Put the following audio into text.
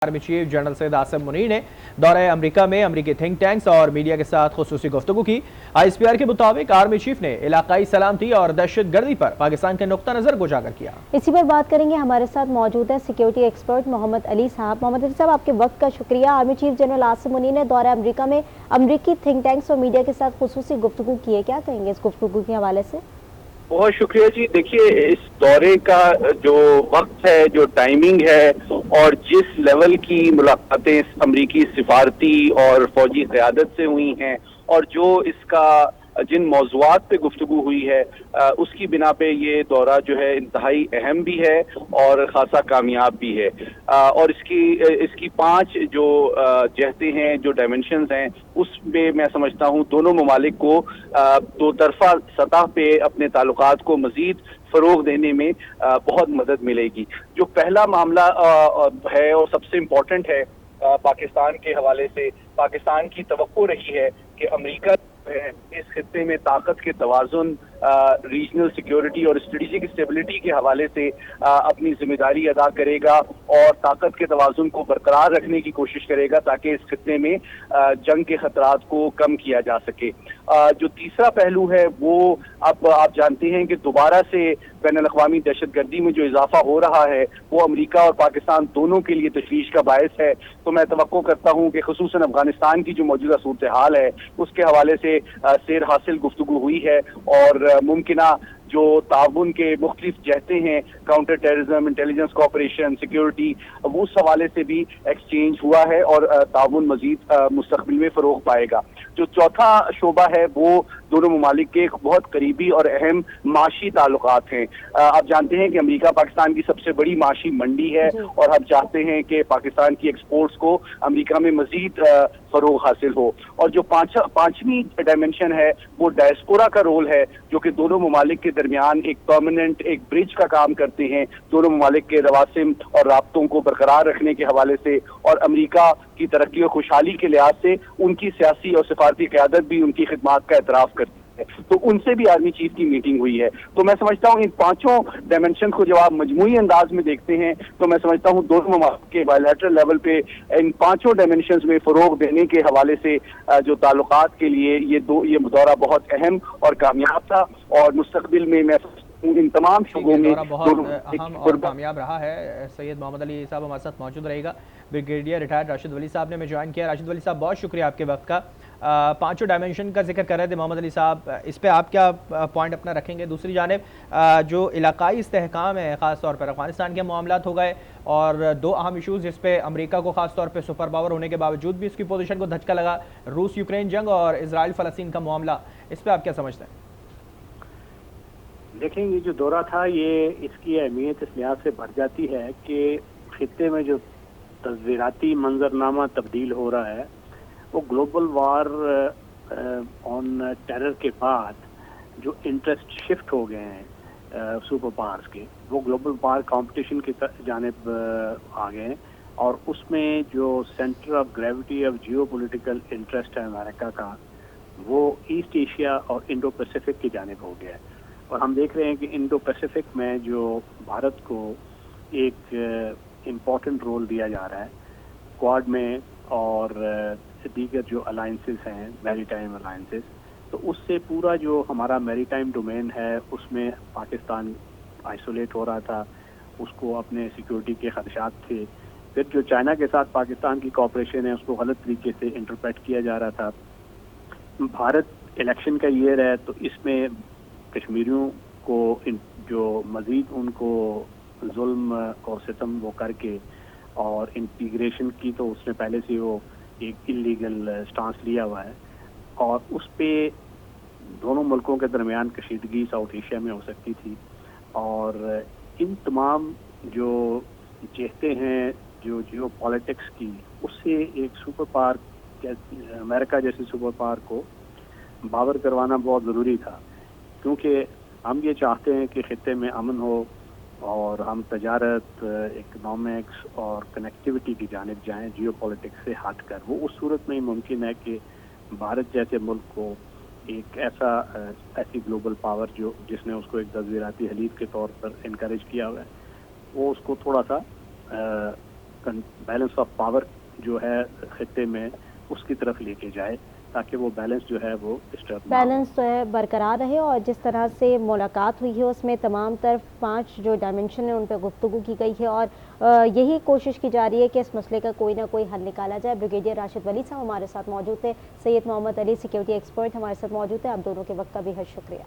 Army chief general Syed Asim Munir ने दौरे अमरीका में अमरीकी थिंक टैंक्स और मीडिया के साथ खुसूसी गुफ्तगू की। ISPR के मुताबिक आर्मी चीफ ने इलाकाई सलामती और दहशत गर्दी पर पाकिस्तान के नुक्ता नजर को उजागर किया। इसी पर बात करेंगे। हमारे साथ मौजूद है सिक्योरिटी एक्सपर्ट मोहम्मद अली साहब। मोहम्मद अली साहब, आपके वक्त का शुक्रिया। Army chief general Asim Munir ने दौरे अमरीका में अमरीकी थिंक टैंक्स और मीडिया के साथ खुसूसी गुफ्तगू की है, क्या कहेंगे इस गुफ्तगू के हवाले से? बहुत शुक्रिया जी। देखिए, इस दौरे का जो वक्त है, जो टाइमिंग है और जिस लेवल की मुलाकातें अमरीकी सिफारती और फौजी क़यादत से हुई हैं और जो इसका जिन मौज़ूआत पे गुफ्तगू हुई है उसकी बिना पे ये दौरा जो है इंतहाई अहम भी है और ख़ासा कामयाब भी है। और इसकी 5 जो जहतें हैं, जो डायमेंशंस हैं, उसमें मैं समझता हूँ दोनों ममालिक को दो तरफा सतह पे अपने ताल्लुकात को मज़ीद फ़रोग़ देने में बहुत मदद मिलेगी। जो पहला मामला है और सबसे इम्पोर्टेंट है पाकिस्तान के हवाले से, पाकिस्तान की तवक्को रही है कि अमरीका इस खित्ते में ताकत के तवाज़ुन, रीजनल सिक्योरिटी और स्ट्रेटेजिक स्टेबिलिटी के हवाले से अपनी जिम्मेदारी अदा करेगा और ताकत के तवाज़ुन को बरकरार रखने की कोशिश करेगा ताकि इस खित्ते में जंग के खतरात को कम किया जा सके। जो तीसरा पहलू है वो अब आप जानते हैं कि दोबारा से बैनुल-अक़वामी दहशतगर्दी में जो इजाफा हो रहा है वो अमरीका और पाकिस्तान दोनों के लिए तशवीश का बायस है। तो मैं तवक्को करता हूँ कि खुसूसन अफगानिस्तान की जो मौजूदा सूरत हाल है उसके हवाले से सैर हासिल गुफ्तगू हुई है और मुमकिना जो ताउन के मुख्तलिफ जहते हैं, counter terrorism, intelligence cooperation, security, वो उस हवाले से भी एक्सचेंज हुआ है और ताउन मजीद मुस्तकबिल में फ़रोग़ पाएगा। जो चौथा शोबा है वो दोनों ममालिक के बहुत करीबी और अहम माशी ताल्लुकात हैं। आप जानते हैं कि अमेरिका पाकिस्तान की सबसे बड़ी माशी मंडी है और हम चाहते हैं कि पाकिस्तान की एक्सपोर्ट्स को अमेरिका में मजीद फ़रोग़ हासिल हो। और जो पांचवी डायमेंशन है वो डायस्पोरा का रोल है, जो कि दोनों ममालिक के दरमियान एक परमानेंट एक ब्रिज का काम करते हैं, दोनों ममालिक के रवासिम और राब्तों को बरकरार रखने के हवाले से और अमेरिका की तरक्की और खुशहाली के लिहाज से उनकी सियासी और सिफारती क़यादत भी उनकी खिदमात का एतराफ़ करती है। तो उनसे भी आर्मी चीफ की मीटिंग हुई है। तो मैं समझता हूँ इन पांचों डायमेंशन को जब आप मजमूई अंदाज में देखते हैं तो मैं समझता हूँ दोनों ममालिक के बायलैटरल लेवल पे इन पांचों डायमेंशंस में फ़रोग़ देने के हवाले से जो ताल्लुकात के लिए ये दौरा बहुत अहम और कामयाब था और मुस्तकबिल में मैं इन तमाम शोबों में बहुत अहम और कामयाब रहा है। सैयद मोहम्मद अली साहब हमारे साथ मौजूद रहेगा। ब्रिगेडियर रिटायर्ड राशिद वली साहब ने हमें ज्वाइन किया। राशिद वली साहब, बहुत शुक्रिया आपके वक्त का। पांचों डायमेंशन का जिक्र कर रहे थे मोहम्मद अली साहब, इस पे आप क्या पॉइंट अपना रखेंगे? दूसरी जानिब जो इलाकाई इस्तेहकाम है, ख़ास तौर पर अफगानिस्तान के मामलात हो गए और दो अहम इशूज़ जिस पे अमेरिका को ख़ास तौर पे सुपर पावर होने के बावजूद भी उसकी पोजीशन को धचका लगा, रूस यूक्रेन जंग और इजराइल फ़लस्तीन का मामला, इस पर आप क्या समझते हैं? देखें, ये जो दौरा था ये इसकी अहमियत इस लिहाज से बढ़ जाती है कि खित्ते में जो तस्वीराती मंजरनामा तब्दील हो रहा है वो ग्लोबल वार ऑन टेरर के बाद जो इंटरेस्ट शिफ्ट हो गए हैं सुपर पावर्स के, वो ग्लोबल वार कंपटीशन की जानिब आ गए हैं और उसमें जो centre of gravity of geo political interest है अमेरिका का, वो ईस्ट एशिया और इंडो पैसिफिक की जानिब हो गया है। और हम देख रहे हैं कि इंडो पैसिफिक में जो भारत को एक इम्पॉर्टेंट रोल दिया जा रहा है क्वाड में और दीगर जो अलाइंसेस हैं, मैरीटाइम अलाइंसेस, तो उससे पूरा जो हमारा मैरीटाइम डोमेन है उसमें पाकिस्तान आइसोलेट हो रहा था, उसको अपने सिक्योरिटी के खदशात थे। फिर जो चाइना के साथ पाकिस्तान की कॉपरेशन है उसको गलत तरीके से इंटरप्रेट किया जा रहा था। भारत इलेक्शन का ईयर है तो इसमें कश्मीरियों को जो मज़ीद उनको जुल्म और सितम वो करके और इंटीग्रेशन की, तो उसने पहले से वो एक इलीगल स्टांस लिया हुआ है और उस पे दोनों मुल्कों के दरमियान कशीदगी साउथ एशिया में हो सकती थी। और इन तमाम जो जहते हैं जो जियो पॉलिटिक्स की, उससे एक सुपर पावर अमेरिका जैसे सुपर पावर को बावर करवाना बहुत ज़रूरी था, क्योंकि हम ये चाहते हैं कि खित्ते में अमन हो और हम तजारत, इकनॉमिक्स और कनेक्टिविटी की जानिब जाएं जियो पॉलिटिक्स से हट कर। वो उस सूरत में ही मुमकिन है कि भारत जैसे मुल्क को एक ऐसी ग्लोबल पावर जिसने उसको एक तस्वीराती हलीफ के तौर पर इनकरेज किया हुआ है, वो उसको थोड़ा सा बैलेंस ऑफ पावर जो है खित्ते में उसकी तरफ लेके जाए, ताकि वो बैलेंस जो है वो डिस्टर्ब ना हो। बैलेंस जो है बरकरार रहे, और जिस तरह से मुलाकात हुई है उसमें तमाम तरफ 5 जो डायमेंशन है उन पर गुफ्तगू की गई है, और यही कोशिश की जा रही है कि इस मसले का कोई ना कोई हल निकाला जाए। ब्रिगेडियर राशिद वली साहब हमारे साथ मौजूद थे, सैयद मोहम्मद अली सिक्योरिटी एक्सपर्ट हमारे साथ मौजूद है। आप दोनों के वक्त का बेहद शुक्रिया।